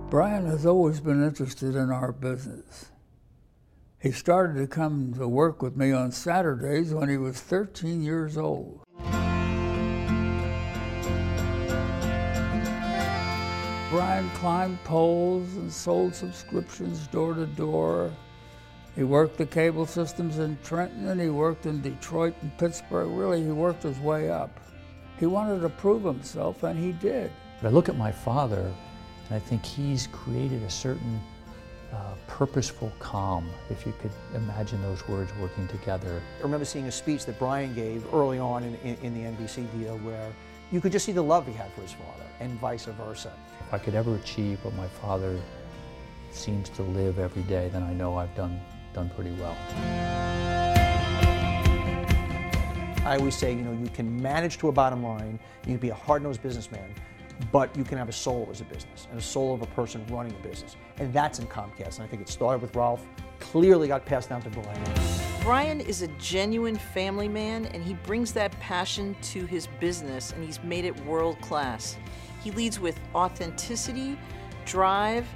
Brian has always been interested in our business. He started to come to work with me on Saturdays when he was 13 years old. Brian climbed poles and sold subscriptions door to door. He worked the cable systems in Trenton, and he worked in Detroit and Pittsburgh. Really, he worked his way up. He wanted to prove himself, and he did. I look at my father, and I think he's created a certain purposeful calm, if you could imagine those words working together. I remember seeing a speech that Brian gave early on in the NBC deal where you could just see the love he had for his father, and vice versa. If I could ever achieve what my father seems to live every day, then I know I've done pretty well. I always say, you can manage to a bottom line, you can be a hard-nosed businessman, but you can have a soul as a business, and a soul of a person running a business. And that's in Comcast, and I think it started with Ralph, clearly got passed down to Brian. Brian is a genuine family man, and he brings that passion to his business, and he's made it world-class. He leads with authenticity, drive,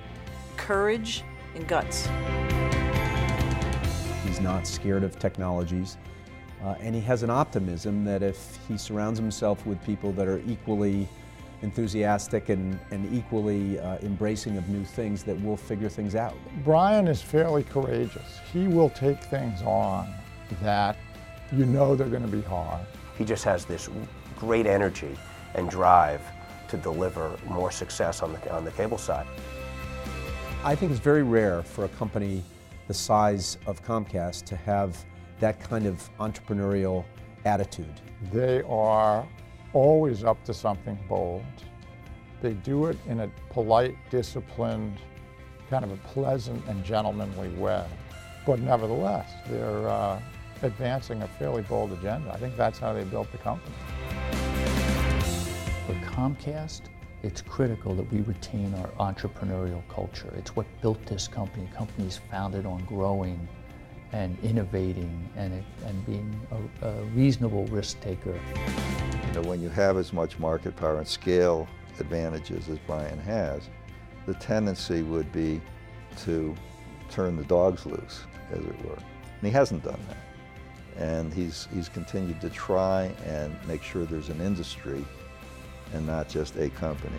courage, and guts. He's not scared of technologies, and he has an optimism that if he surrounds himself with people that are equally enthusiastic and equally embracing of new things, that we'll figure things out. Brian is fairly courageous. He will take things on that they're going to be hard. He just has this great energy and drive to deliver more success on the cable side. I think it's very rare for a company the size of Comcast to have that kind of entrepreneurial attitude. They are always up to something bold. They do it in a polite, disciplined, kind of a pleasant and gentlemanly way. But nevertheless, they're advancing a fairly bold agenda. I think that's how they built the company. For Comcast, it's critical that we retain our entrepreneurial culture. It's what built this company. The company is founded on growing and innovating and being a reasonable risk taker. When you have as much market power and scale advantages as Brian has, the tendency would be to turn the dogs loose, as it were. And he hasn't done that. And he's continued to try and make sure there's an industry and not just a company.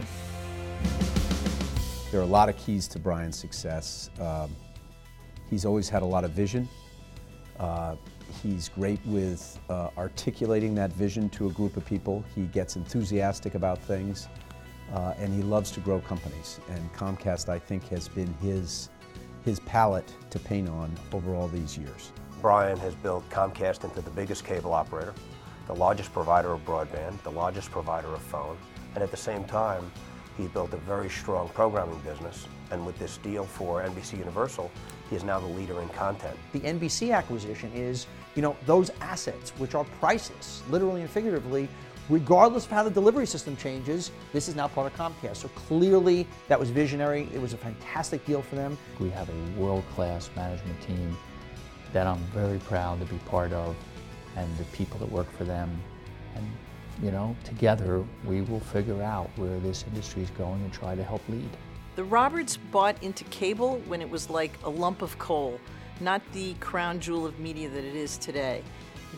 There are a lot of keys to Brian's success. He's always had a lot of vision. He's great with articulating that vision to a group of people. He gets enthusiastic about things, and he loves to grow companies. And Comcast, I think, has been his palette to paint on over all these years. Brian has built Comcast into the biggest cable operator, the largest provider of broadband, the largest provider of phone, and at the same time, he's built a very strong programming business. And with this deal for NBC Universal, he is now the leader in content. The NBC acquisition is, those assets, which are priceless, literally and figuratively, regardless of how the delivery system changes, this is now part of Comcast. So clearly, that was visionary. It was a fantastic deal for them. We have a world-class management team that I'm very proud to be part of, and the people that work for them. And, together, we will figure out where this industry is going and try to help lead. The Roberts bought into cable when it was like a lump of coal, not the crown jewel of media that it is today.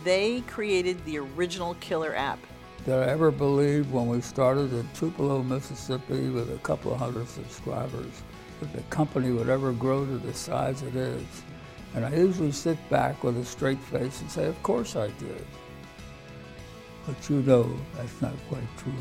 They created the original killer app. Did I ever believe when we started in Tupelo, Mississippi with a couple of hundred subscribers that the company would ever grow to the size it is? And I usually sit back with a straight face and say, of course I did. But that's not quite true.